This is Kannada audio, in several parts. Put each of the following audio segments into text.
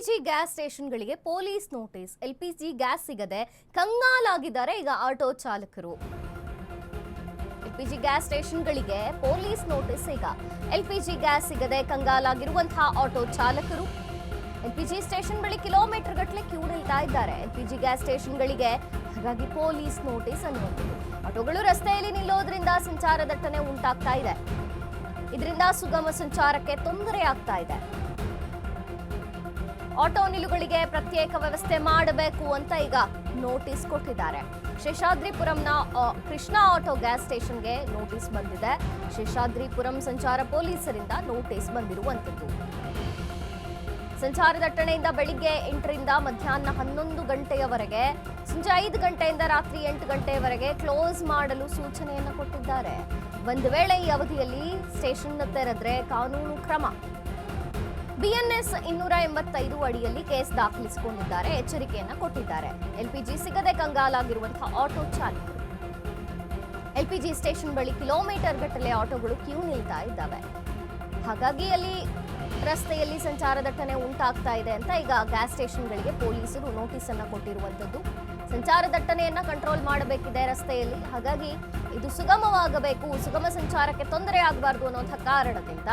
ಎಲ್ಪಿಜಿ ಗ್ಯಾಸ್ ಸ್ಟೇಷನ್ಗಳಿಗೆ ಪೊಲೀಸ್ ನೋಟಿಸ್. ಎಲ್ಪಿಜಿ ಗ್ಯಾಸ್ ಸಿಗದೆ ಕಂಗಾಲಾಗಿದ್ದಾರೆ ಈಗ ಆಟೋ ಚಾಲಕರು. ಎಲ್ಪಿಜಿ ಗ್ಯಾಸ್ ಸ್ಟೇಷನ್ಗಳಿಗೆ ಪೊಲೀಸ್ ನೋಟಿಸ್. ಈಗ ಎಲ್ಪಿಜಿ ಗ್ಯಾಸ್ ಸಿಗದೆ ಕಂಗಾಲಾಗಿರುವಂತಹ ಆಟೋ ಚಾಲಕರು ಎಲ್ಪಿಜಿ ಸ್ಟೇಷನ್ ಬಳಿ ಕಿಲೋಮೀಟರ್ ಗಟ್ಟಲೆ ಕ್ಯೂ ನಿಲ್ತಾ ಇದ್ದಾರೆ. ಎಲ್ಪಿಜಿ ಗ್ಯಾಸ್ ಸ್ಟೇಷನ್ಗಳಿಗೆ ಹಾಗಾಗಿ ಪೊಲೀಸ್ ನೋಟಿಸ್ ಅನ್ನುವಂಥದ್ದು. ಆಟೋಗಳು ರಸ್ತೆಯಲ್ಲಿ ನಿಲ್ಲೋದ್ರಿಂದ ಸಂಚಾರ ದಟ್ಟಣೆ ಉಂಟಾಗ್ತಾ ಇದೆ. ಇದರಿಂದ ಸುಗಮ ಸಂಚಾರಕ್ಕೆ ತೊಂದರೆ ಆಗ್ತಾ ಇದೆ. ಆಟೋ ನಿಲುಗಳಿಗೆ ಪ್ರತ್ಯೇಕ ವ್ಯವಸ್ಥೆ ಮಾಡಬೇಕು ಅಂತ ಈಗ ನೋಟಿಸ್ ಕೊಟ್ಟಿದ್ದಾರೆ. ಶೇಷಾದ್ರಿಪುರಂನ ಕೃಷ್ಣ ಆಟೋ ಗ್ಯಾಸ್ ಸ್ಟೇಷನ್ಗೆ ನೋಟಿಸ್ ಬಂದಿದೆ. ಶೇಷಾದ್ರಿಪುರಂ ಸಂಚಾರ ಪೊಲೀಸರಿಂದ ನೋಟಿಸ್ ಬಂದಿರುವಂತದ್ದು. ಸಂಚಾರ ದಟ್ಟಣೆಯಿಂದ ಬೆಳಿಗ್ಗೆ 8ರಿಂದ ಮಧ್ಯಾಹ್ನ 11 ಗಂಟೆಯವರೆಗೆ, ಸಂಜೆ 5 ಗಂಟೆಯಿಂದ ರಾತ್ರಿ 8 ಗಂಟೆಯವರೆಗೆ ಕ್ಲೋಸ್ ಮಾಡಲು ಸೂಚನೆಯನ್ನು ಕೊಟ್ಟಿದ್ದಾರೆ. ಒಂದು ವೇಳೆ ಈ ಅವಧಿಯಲ್ಲಿ ಸ್ಟೇಷನ್ ತೆರೆದ್ರೆ ಕಾನೂನು ಕ್ರಮ. ಬಿಎನ್ಎಸ್ 285 ಅಡಿಯಲ್ಲಿ ಕೇಸ್ ದಾಖಲಿಸಿಕೊಂಡಿದ್ದಾರೆ. ಎಚ್ಚರಿಕೆಯನ್ನ ಕೊಟ್ಟಿದ್ದಾರೆ. ಎಲ್ಪಿಜಿ ಸಿಗದೆ ಕಂಗಾಲಾಗಿರುವಂತಹ ಆಟೋ ಚಾಲಕರು. ಎಲ್ಪಿಜಿ ಸ್ಟೇಷನ್ ಬಳಿ ಕಿಲೋಮೀಟರ್ ಗಟ್ಟಲೆ ಆಟೋಗಳು ಕ್ಯೂ ನಿಲ್ತಾ ಇದ್ದಾವೆ. ಹಾಗಾಗಿ ಅಲ್ಲಿ ರಸ್ತೆಯಲ್ಲಿ ಸಂಚಾರ ದಟ್ಟಣೆ ಉಂಟಾಗ್ತಾ ಇದೆ ಅಂತ ಈಗ ಗ್ಯಾಸ್ ಸ್ಟೇಷನ್ಗಳಿಗೆ ಪೊಲೀಸರು ನೋಟಿಸ್ ಅನ್ನ ಕೊಟ್ಟಿರುವಂತದ್ದು. ಸಂಚಾರ ದಟ್ಟಣೆಯನ್ನ ಕಂಟ್ರೋಲ್ ಮಾಡಬೇಕಿದೆ ರಸ್ತೆಯಲ್ಲಿ. ಹಾಗಾಗಿ ಇದು ಸುಗಮವಾಗಬೇಕು, ಸುಗಮ ಸಂಚಾರಕ್ಕೆ ತೊಂದರೆ ಆಗಬಾರ್ದು ಅನ್ನುವಂಥ ಕಾರಣದಿಂದ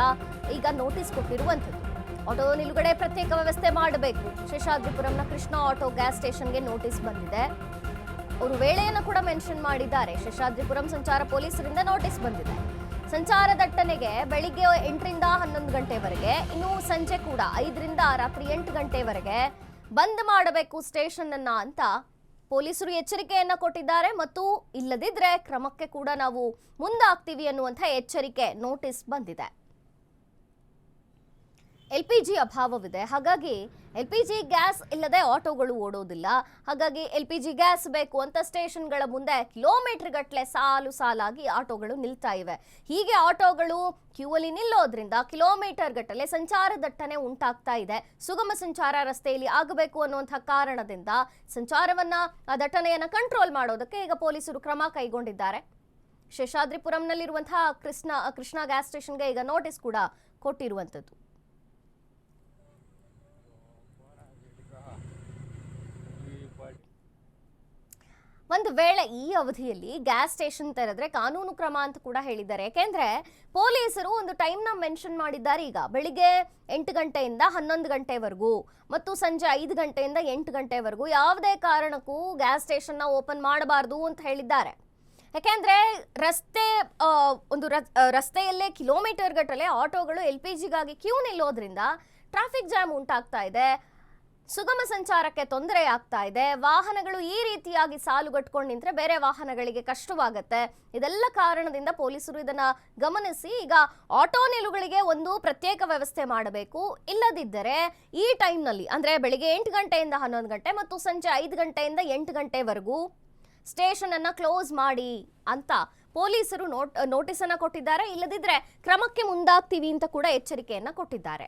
ಈಗ ನೋಟಿಸ್ ಕೊಟ್ಟಿರುವಂತದ್ದು. ಆಟೋ ನಿಲುಗಡೆ ಪ್ರತ್ಯೇಕ ವ್ಯವಸ್ಥೆ ಮಾಡಬೇಕು. ಶೇಷಾದ್ರಿಪುರಂನ ಕೃಷ್ಣ ಆಟೋ ಗ್ಯಾಸ್ ಸ್ಟೇಷನ್ಗೆ ನೋಟಿಸ್ ಬಂದಿದೆ. ಅವರು ವೇಳೆಯನ್ನು ಕೂಡ ಮೆನ್ಷನ್ ಮಾಡಿದ್ದಾರೆ. ಶೇಷಾದ್ರಿಪುರಂ ಸಂಚಾರ ಪೊಲೀಸರಿಂದ ನೋಟಿಸ್ ಬಂದಿದೆ. ಸಂಚಾರ ದಟ್ಟಣೆಗೆ ಬೆಳಿಗ್ಗೆ 8ರಿಂದ 11 ಗಂಟೆವರೆಗೆ, ಇನ್ನು ಸಂಜೆ ಕೂಡ 5ರಿಂದ ರಾತ್ರಿ 8 ಗಂಟೆವರೆಗೆ ಬಂದ್ ಮಾಡಬೇಕು ಸ್ಟೇಷನ್ ಅನ್ನ ಅಂತ ಪೊಲೀಸರು ಎಚ್ಚರಿಕೆಯನ್ನ ಕೊಟ್ಟಿದ್ದಾರೆ. ಮತ್ತು ಇಲ್ಲದಿದ್ರೆ ಕ್ರಮಕ್ಕೆ ಕೂಡ ನಾವು ಮುಂದಾಗ್ತೀವಿ ಅನ್ನುವಂಥ ಎಚ್ಚರಿಕೆ ನೋಟಿಸ್ ಬಂದಿದೆ. ಎಲ್ಪಿಜಿ ಅಭಾವವಿದೆ. ಹಾಗಾಗಿ ಎಲ್ಪಿಜಿ ಗ್ಯಾಸ್ ಇಲ್ಲದೆ ಆಟೋಗಳು ಓಡೋದಿಲ್ಲ. ಹಾಗಾಗಿ ಎಲ್ಪಿಜಿ ಗ್ಯಾಸ್ ಬೇಕು ಅಂತ ಸ್ಟೇಷನ್ಗಳ ಮುಂದೆ ಕಿಲೋಮೀಟರ್ ಗಟ್ಟಲೆ ಸಾಲಾಗಿ ಆಟೋಗಳು ನಿಲ್ತಾ ಇವೆ. ಹೀಗೆ ಆಟೋಗಳು ಕ್ಯೂ ಅಲ್ಲಿ ನಿಲ್ಲೋದ್ರಿಂದ ಕಿಲೋಮೀಟರ್ ಗಟ್ಟಲೆ ಸಂಚಾರ ದಟ್ಟಣೆ ಉಂಟಾಗ್ತಾ ಇದೆ. ಸುಗಮ ಸಂಚಾರ ರಸ್ತೆಯಲ್ಲಿ ಆಗಬೇಕು ಅನ್ನುವಂಥ ಕಾರಣದಿಂದ ಸಂಚಾರವನ್ನ, ಆ ದಟ್ಟಣೆಯನ್ನ ಕಂಟ್ರೋಲ್ ಮಾಡೋದಕ್ಕೆ ಈಗ ಪೊಲೀಸರು ಕ್ರಮ ಕೈಗೊಂಡಿದ್ದಾರೆ. ಶೇಷಾದ್ರಿಪುರಂನಲ್ಲಿರುವಂತಹ ಕೃಷ್ಣ ಗ್ಯಾಸ್ ಸ್ಟೇಷನ್ಗೆ ಈಗ ನೋಟಿಸ್ ಕೂಡ ಕೊಟ್ಟಿರುವಂಥದ್ದು. ಒಂದು ವೇಳೆ ಈ ಅವಧಿಯಲ್ಲಿ ಗ್ಯಾಸ್ ಸ್ಟೇಷನ್ ತೆರೆದ್ರೆ ಕಾನೂನು ಕ್ರಮ ಅಂತ ಕೂಡ ಹೇಳಿದ್ದಾರೆ. ಯಾಕೆಂದ್ರೆ ಪೊಲೀಸರು ಒಂದು ಟೈಮ್ನ ಮೆನ್ಷನ್ ಮಾಡಿದ್ದಾರೆ. ಈಗ ಬೆಳಿಗ್ಗೆ 8 ಗಂಟೆಯಿಂದ 11 ಗಂಟೆವರೆಗೂ ಮತ್ತು ಸಂಜೆ 5 ಗಂಟೆಯಿಂದ 8 ಗಂಟೆವರೆಗೂ ಯಾವುದೇ ಕಾರಣಕ್ಕೂ ಗ್ಯಾಸ್ ಸ್ಟೇಷನ್ನ ಓಪನ್ ಮಾಡಬಾರ್ದು ಅಂತ ಹೇಳಿದ್ದಾರೆ. ಯಾಕೆಂದ್ರೆ ರಸ್ತೆಯಲ್ಲೇ ಕಿಲೋಮೀಟರ್ ಗಟ್ಟಲೆ ಆಟೋಗಳು ಎಲ್ಪಿಜಿಗಾಗಿ ಕ್ಯೂ ನಿಲ್ಲೋದ್ರಿಂದ ಟ್ರಾಫಿಕ್ ಜಾಮ್ ಉಂಟಾಗ್ತಾ ಇದೆ. ಸುಗಮ ಸಂಚಾರಕ್ಕೆ ತೊಂದರೆ ಆಗ್ತಾ ಇದೆ. ವಾಹನಗಳು ಈ ರೀತಿಯಾಗಿ ಸಾಲುಗಟ್ಕೊಂಡು ನಿಂತ್ರೆ ಬೇರೆ ವಾಹನಗಳಿಗೆ ಕಷ್ಟವಾಗತ್ತೆ. ಇದೆಲ್ಲ ಕಾರಣದಿಂದ ಪೊಲೀಸರು ಇದನ್ನ ಗಮನಿಸಿ ಈಗ ಆಟೋ ನಿಲುಗಳಿಗೆ ಒಂದು ಪ್ರತ್ಯೇಕ ವ್ಯವಸ್ಥೆ ಮಾಡಬೇಕು. ಇಲ್ಲದಿದ್ದರೆ ಈ ಟೈಮ್ನಲ್ಲಿ ಅಂದ್ರೆ ಬೆಳಿಗ್ಗೆ 8 ಗಂಟೆಯಿಂದ 11 ಗಂಟೆ ಮತ್ತು ಸಂಜೆ 5 ಗಂಟೆಯಿಂದ 8 ಗಂಟೆವರೆಗೂ ಸ್ಟೇಷನ್ ಅನ್ನ ಕ್ಲೋಸ್ ಮಾಡಿ ಅಂತ ಪೊಲೀಸರು ನೋಟಿಸ್ ಅನ್ನ ಕೊಟ್ಟಿದ್ದಾರೆ. ಇಲ್ಲದಿದ್ರೆ ಕ್ರಮಕ್ಕೆ ಮುಂದಾಗ್ತೀವಿ ಅಂತ ಕೂಡ ಎಚ್ಚರಿಕೆಯನ್ನ ಕೊಟ್ಟಿದ್ದಾರೆ.